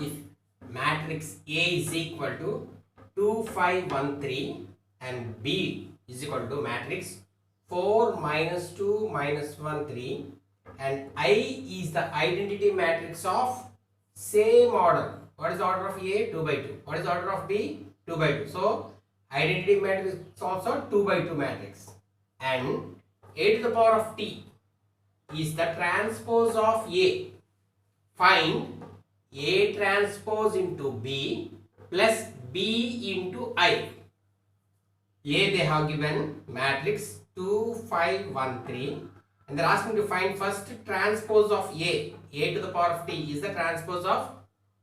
if matrix A is equal to 2, 5, 1, 3 and B is equal to matrix 4, minus 2, minus 1, 3 and I is the identity matrix of same order. What is the order of A? 2 by 2. What is the order of B? 2 by 2. So identity matrix is also 2 by 2 matrix. And A to the power of T is the transpose of A. Find A transpose into B plus B into I. A they have given matrix 2, 5, 1, 3 and they are asking to find first transpose of A. A to the power of T is the transpose of,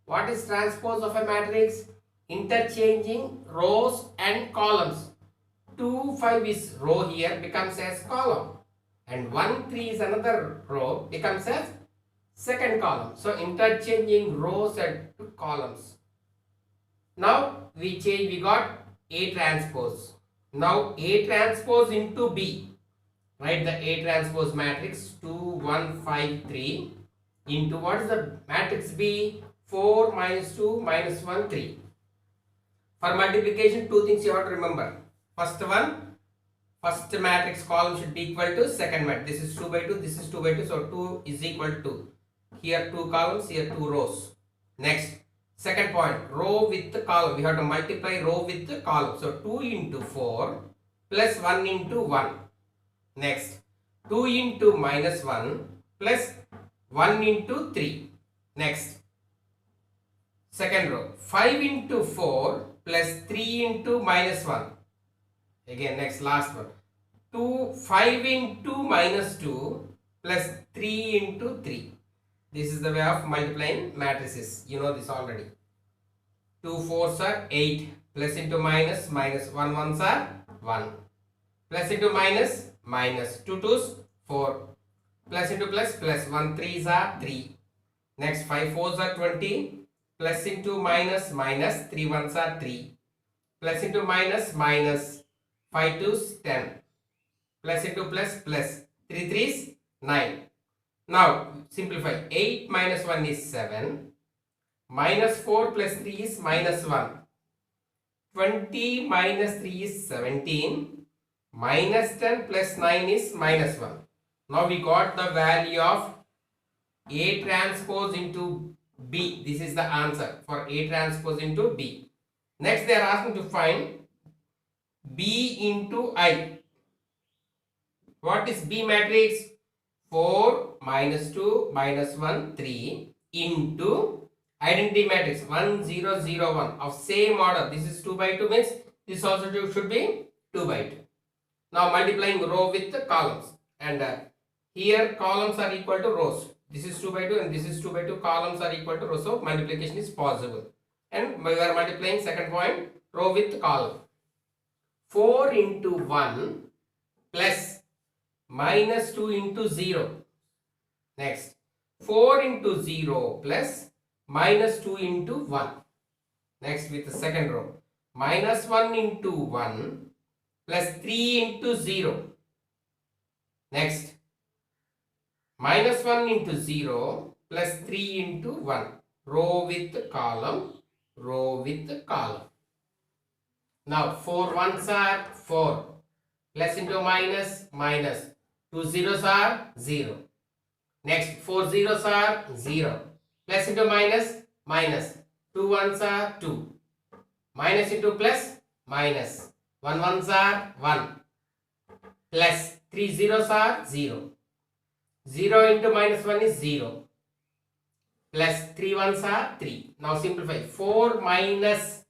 what is transpose of a matrix? Interchanging rows and columns. 2, 5 is row here, becomes as column and 1, 3 is another row, becomes as second column. So interchanging rows and columns. Now we got A transpose. Now A transpose into B. Write the A transpose matrix 2, 1, 5, 3 into what is the matrix B? 4, minus 2, minus 1, 3. For multiplication, two things you have to remember. First one, first matrix column should be equal to second matrix. This is 2 by 2, this is 2 by 2. So 2 is equal to, here 2 columns, here 2 rows. Next, second point, row with the column. We have to multiply row with the column. So 2 into 4 plus 1 into 1. Next, 2 into minus 1 plus 1 into 3. Next, second row, 5 into 4 plus 3 into minus 1. Again, next, last one, 5 into minus 2 plus 3 into 3. This is the way of multiplying matrices. You know this already. 2 4s are 8, plus into minus, minus 1 1s are 1, plus into minus, minus 2 2s 4, plus into plus, plus 1 3s are 3. Next 5 4s are 20, plus into minus, minus 3 1s are 3, plus into minus, minus 5 2s 10, plus into plus, plus 3 3s 9. Now simplify. 8 minus 1 is 7, minus 4 plus 3 is minus 1, 20 minus 3 is 17, minus 10 plus 9 is minus 1. Now we got the value of A transpose into B. This is the answer for A transpose into B. Next they are asking to find B into I. What is B matrix? 4, minus 2, minus 1, 3 into identity matrix 1 0 0 1 of same order. This is 2 by 2 means this also should be 2 by 2. Now multiplying row with the columns and here columns are equal to rows. This is 2 by 2 and this is 2 by 2. Columns are equal to rows, so multiplication is possible. And we are multiplying second point, row with column. 4 into 1 plus minus 2 into 0. Next, 4 into 0 plus minus 2 into 1. Next with the second row, minus 1 into 1 plus 3 into 0. Next, minus 1 into 0 plus 3 into 1. Row with column, row with column. Now 4 ones are 4, plus into minus, minus. 2 zeros are 0. Next 4 zeros are 0. Plus into minus, minus. 2 ones are 2. Minus into plus, minus. 1 ones are 1. Plus 3 zeros are 0. 0 into minus 1 is 0. Plus 3 ones are 3. Now simplify. 4 minus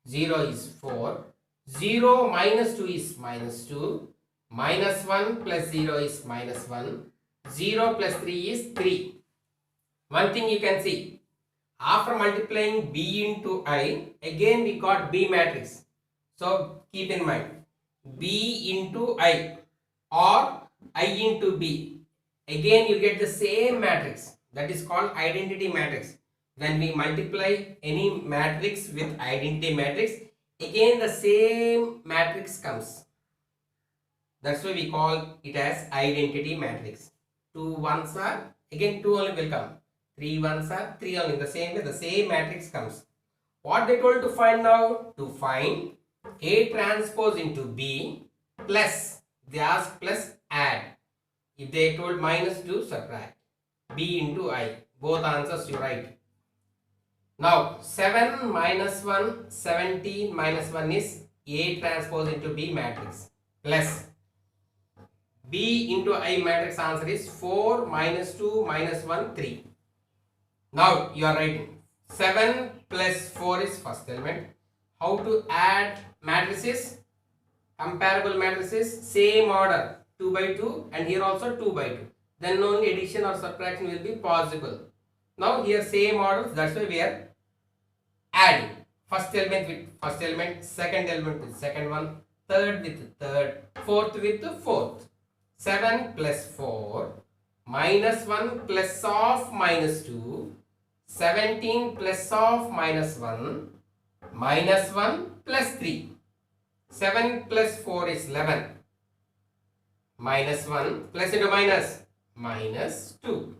0 is 4. 0 minus 2 is minus 2. Minus 1 plus 0 is minus 1. 0 plus 3 is 3. One thing you can see. After multiplying B into I, again we got B matrix. So keep in mind. B into I or I into B. Again you get the same matrix. That is called identity matrix. When we multiply any matrix with identity matrix, again the same matrix comes. That's why we call it as identity matrix. 2 ones are, again 2 only will come. 3 ones are 3 only. In the same way, the same matrix comes. What they told to find now? To find A transpose into B plus, they ask plus add. If they told minus, do subtract. B into I. Both answers you write. Now 7 minus 1, 17 minus 1 is A transpose into B matrix plus B into I matrix. Answer is 4 minus 2 minus 1, 3. Now you are writing 7 plus 4 is first element. How to add matrices? Comparable matrices, same order, 2 by 2, and here also 2 by 2. Then only addition or subtraction will be possible. Now here same order, that's why we are adding. First element with first element, second element with second one, third with third, fourth with the fourth. 7 plus 4 minus 1 plus of minus 2, 17 plus of minus 1 minus 1 plus 3. 7 plus 4 is 11 minus 1 plus into minus minus 2.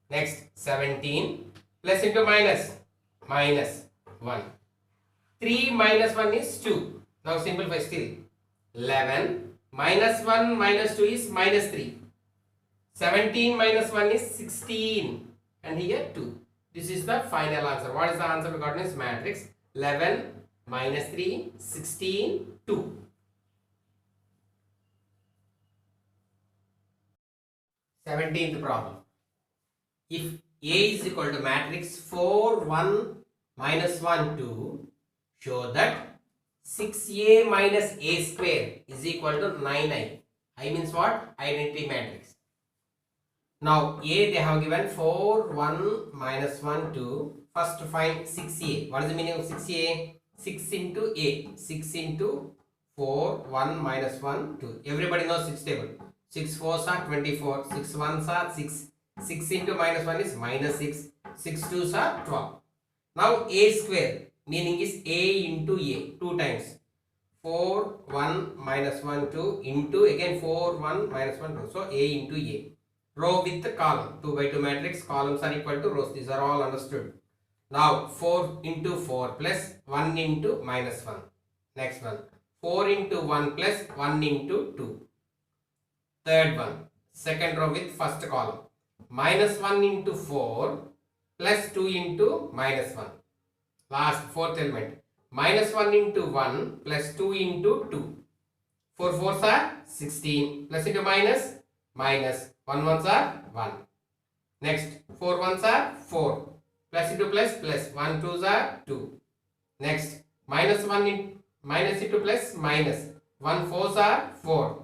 Next 17 plus into minus minus 1. 3 minus 1 is 2. Now simplify still. 11 minus 1 minus 2 is minus 3. 17 minus 1 is 16 and here 2. This is the final answer. What is the answer we got in this matrix? 11 minus 3, 16, 2. 17th problem. If A is equal to matrix 4, 1, minus 1, 2, show that 6A minus A square is equal to 9I. I means what? Identity matrix. Now A they have given 4, 1, minus 1, 2. First find 6A. What is the meaning of 6A? 6 into A. 6 into 4, 1, minus 1, 2. Everybody knows 6 table. 6 4s are 24. 6 1s are 6. 6 into minus 1 is minus 6. 6 2s are 12. Now A square meaning is A into A. 2 times. 4, 1, minus 1, 2 into again 4, 1, minus 1, 2. So A into A. Row with the column. 2 by 2 matrix. Columns are equal to rows. These are all understood. Now 4 into 4 plus 1 into minus 1. Next one. 4 into 1 plus 1 into 2. Third one. Second row with first column. Minus 1 into 4 plus 2 into minus 1. Last fourth element. Minus 1 into 1 plus 2 into 2. 4 4s are 16. Plus into minus minus. 1 1s are 1. Next 4 1s are 4. Plus into plus plus. 1 2s are 2. Next minus 1 in minus into plus minus. 1 4s are 4.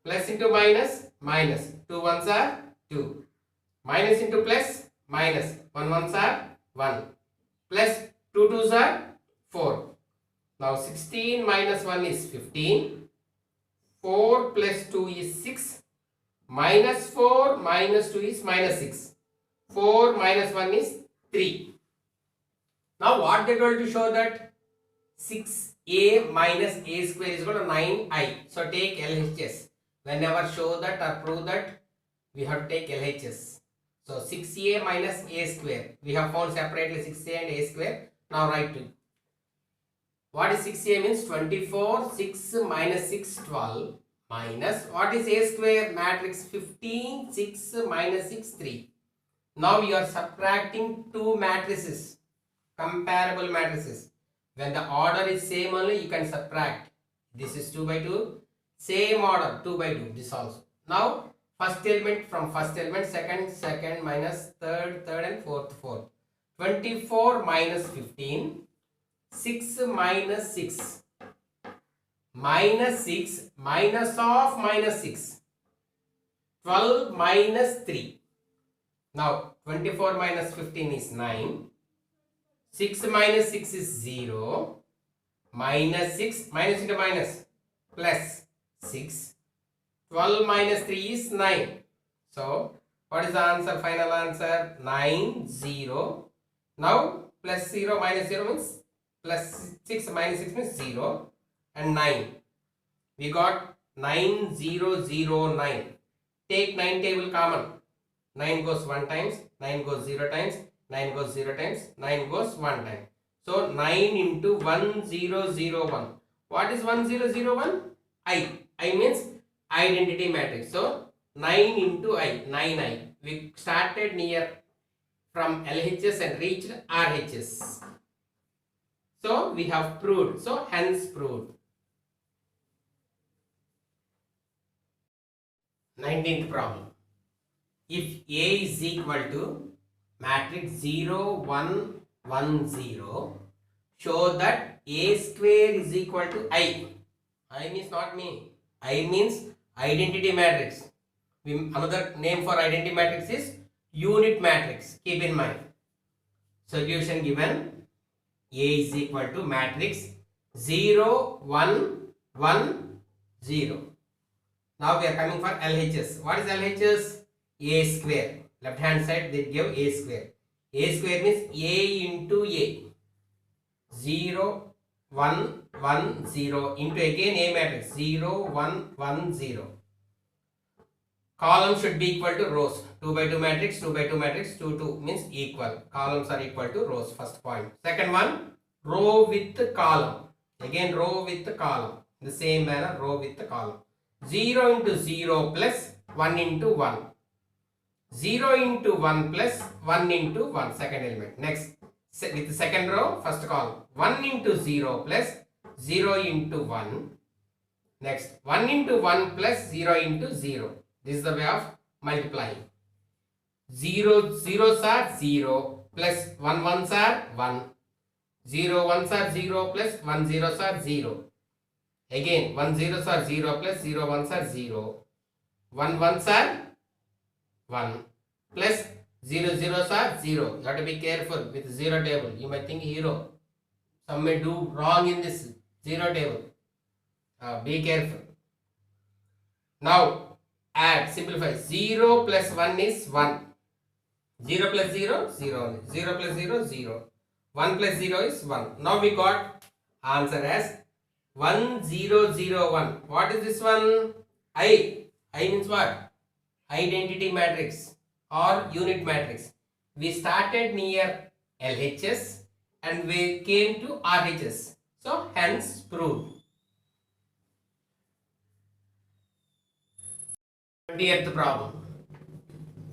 Plus into minus minus. 2 1s are 2. Minus into plus minus. 1 1s are 1. Plus 2 2s are 4. Now 16 minus 1 is 15. 4 plus 2 is 6. Minus 4 minus 2 is minus 6. 4 minus 1 is 3. Now what they told to show that 6A minus A square is equal to 9I. So take LHS. Whenever show that or prove that, we have to take LHS. So 6A minus A square. We have found separately 6A and A square. Now write to. What is 6A means? 24, 6 minus 6, 12. Minus, what is A square? Matrix 15, 6 minus 6, 3. Now you are subtracting two matrices, comparable matrices. When the order is same only, you can subtract. This is 2 by 2. Same order, 2 by 2. This also. Now, first element from first element, second, minus third, and fourth. 24 minus 15, 6 minus 6. Minus 6 minus of minus 6. 12 minus 3. Now 24 minus 15 is 9. 6 minus 6 is 0. Minus 6 minus into minus plus 6. 12 minus 3 is 9. So what is the answer? Final answer 9 0. Now plus 0 minus 0 means plus 6 minus 6 means 0. And 9. We got 9009. Take 9 table common. 9 goes 1 times, 9 goes 0 times, 9 goes 0 times, 9 goes 1 time. So 9 into 1001. What is 1001? I means identity matrix. So 9 into I, 9I. We started near from LHS and reached RHS. So we have proved. So hence proved. 19th problem. If A is equal to matrix 0, 1, 1, 0, show that A square is equal to I. I means not me. I means identity matrix. Another name for identity matrix is unit matrix. Keep in mind. Solution given. A is equal to matrix 0, 1, 1, 0. Now we are coming for LHS. What is LHS? A square. Left hand side they give A square. A square means A into A. 0, 1, 1, 0 into again A matrix. 0, 1, 1, 0. Columns should be equal to rows. 2 by 2 matrix, 2 by 2 matrix, 2, 2 means equal. Columns are equal to rows. First point. Second one, row with column. Again row with column. In the same manner, row with column. 0 into 0 plus 1 into 1. 0 into 1 plus 1 into 1. Second element. Next, with the second row, first column. 1 into 0 plus 0 into 1. Next, 1 into 1 plus 0 into 0. This is the way of multiplying. 0 zeros are 0 plus 1 ones are 1. 0 ones are 0 plus 1 zeros are 0. Again 1 zeros are 0 plus 0 ones are 0. 1 ones are 1 plus 0 zeros are 0. You have to be careful with 0 table. You might think hero. Some may do wrong in this 0 table. Be careful. Now add, simplify. 0 plus 1 is 1. 0 plus 0, 0. 0 plus 0, 0. 1 plus 0 is 1. Now we got answer as 1001. What is this one? I means what? Identity matrix or unit matrix. We started near LHS and we came to RHS. So hence proved. 20th problem.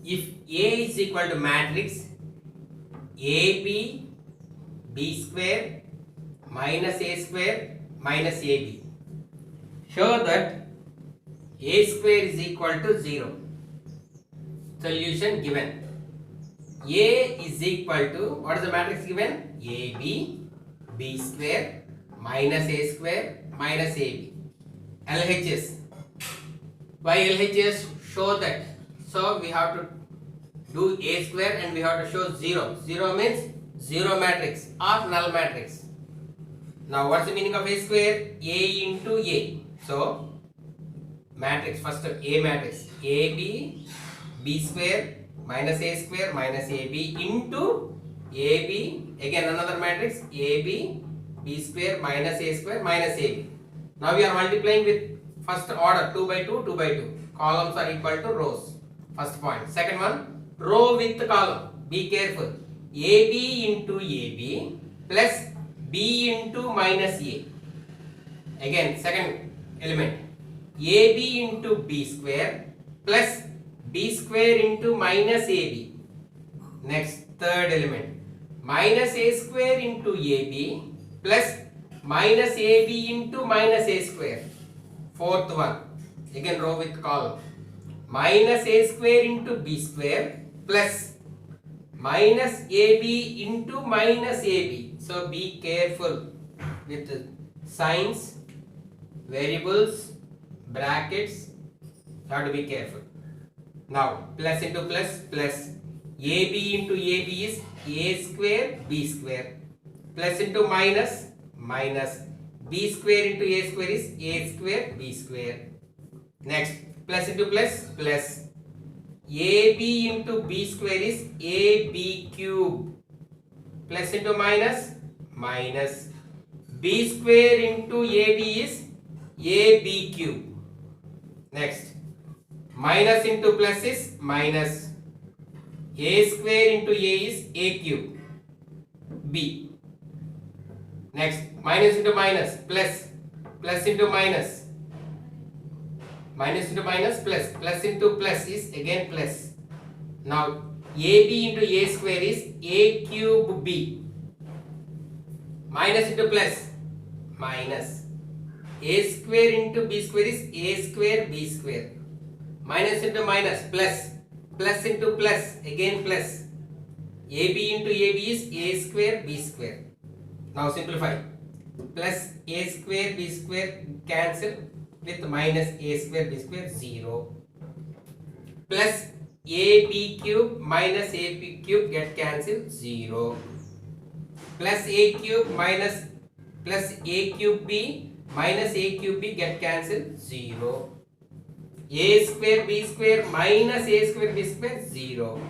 If A is equal to matrix AB, B square minus A square minus AB, show that A square is equal to 0. Solution given. A is equal to, what is the matrix given? AB, B square minus A square minus AB. LHS. By LHS, show that. So we have to do A square and we have to show 0. 0 means 0 matrix or null matrix. Now what's the meaning of A square? A into A. So matrix, first A matrix, AB, B square minus A square minus AB into AB, again another matrix, AB, B square minus A square minus AB. Now we are multiplying with first order 2 by 2, 2 by 2. Columns are equal to rows. First point. Second one, row with column. Be careful. AB into AB plus B into minus A. Again, second element. AB into B square plus B square into minus AB. Next, third element. Minus A square into AB plus minus AB into minus A square. Fourth one, again row with column. Minus A square into B square plus minus AB into minus AB. So be careful with signs, variables, brackets. You have to be careful. Now plus into plus plus. AB into AB is A square B square. Plus into minus minus. B square into A square is A square B square. Next, plus into plus plus. AB into B square is AB cube. Plus into minus minus. B square into AB is AB cube. Next, minus into plus is minus. A square into A is A cube B. Next, minus into minus, plus, plus into minus, minus into minus, plus, plus into plus is again plus. Now, AB into A square is A cube B. Minus into plus, minus. A square into B square is A square B square. Minus into minus, plus, plus into plus, again plus. AB into AB is A square B square. Now simplify. Plus A square B square cancel with minus A square B square 0. Plus AB cube minus AB cube get cancelled 0. Plus A cube minus plus A cube B minus A cube B get cancelled 0. A square B square minus A square B square 0.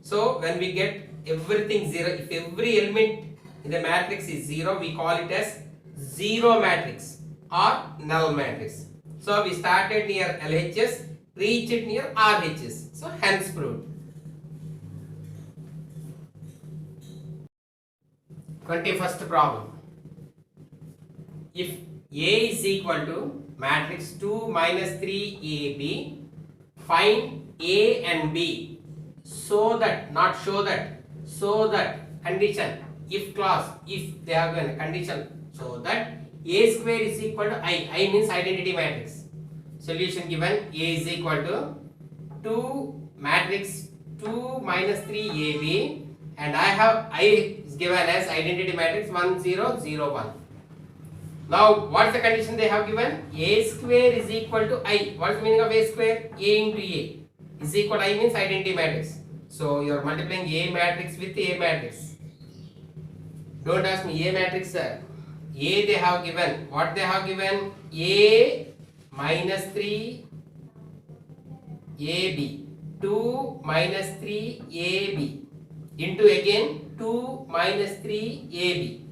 So when we get everything 0, if every element in the matrix is 0, we call it as zero matrix or null matrix. So we started near LHS, reached near RHS. So hence proved. 21st problem. If A is equal to matrix 2 minus 3AB, find A and B so that, not show that, so that condition, if clause, if they have a condition, so that A square is equal to I means identity matrix. Solution given, A is equal to 2 matrix 2 minus 3AB and I have I is given as identity matrix 1 0 0 1. Now what's the condition they have given? A square is equal to I. What's the meaning of A square? A into A is equal to I means identity matrix. So you are multiplying A matrix with A matrix. Don't ask me A matrix, sir. A they have given. What they have given? A minus 3 AB. 2 minus 3 AB. Into again 2 minus 3 AB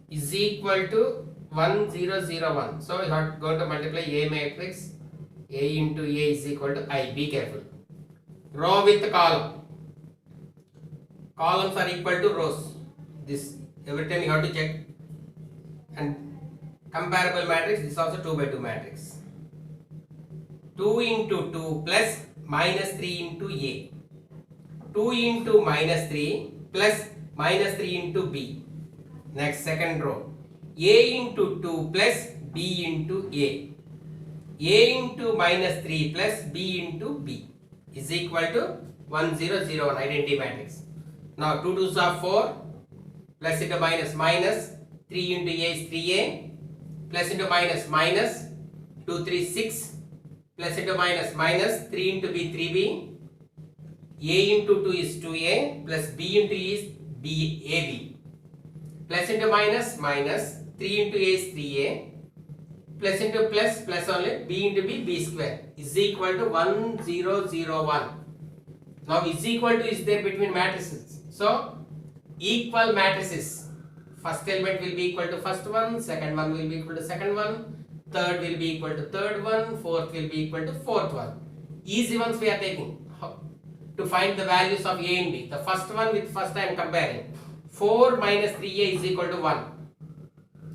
is equal to 1 0 0 1. So we are going to multiply A matrix. A into A is equal to I. Be careful. Row with column. Columns are equal to rows. This every time you have to check. And comparable matrix, this is also 2 by 2 matrix. 2 into 2 plus minus 3 into A. 2 into minus 3 plus minus 3 into B. Next second row. A into 2 plus B into A. A into minus 3 plus B into B is equal to 1 0 0 1 identity matrix. Now 2 2s are 4 plus into minus minus 3 into A is 3A plus into minus minus 2 3 6 plus into minus minus 3 into B 3B. A into 2 is 2A plus B into E is AB plus into minus minus 3 into A is 3A plus into plus only B into B square is equal to 1 0 0 1. Now is equal to is there between matrices. So equal matrices. First element will be equal to first one, second one will be equal to second one, third will be equal to third one, fourth will be equal to fourth one. Easy ones we are taking to find the values of A and B. The first one with first I am comparing. 4 minus 3A is equal to 1.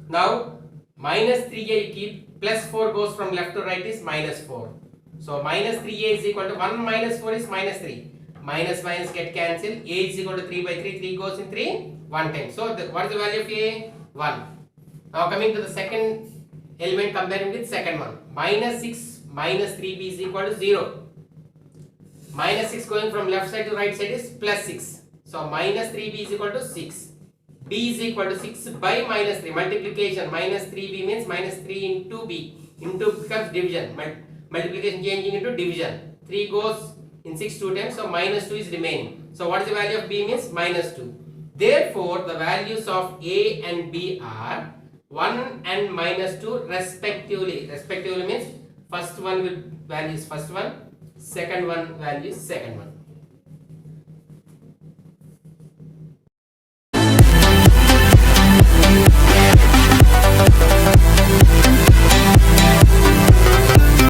Now minus 3A you keep, plus 4 goes from left to right is minus 4. So minus 3A is equal to 1 minus 4 is minus 3. Minus minus get cancelled. A is equal to 3 by 3. 3 goes in 3 1 time. So what is the value of A? 1. Now coming to the second element comparing with second one. Minus 6 minus 3B is equal to 0. Minus 6 going from left side to right side is plus 6. So minus 3B is equal to 6. B is equal to 6 by minus 3. Multiplication. Minus 3B means minus 3 into B. Into becomes division. Multiplication changing into division. 3 goes in 6 2 times. So minus 2 is remaining. So what is the value of B means? Minus 2. Therefore the values of A and B are 1 and minus 2 respectively. Respectively means first one will value is first one. Second one value is second one.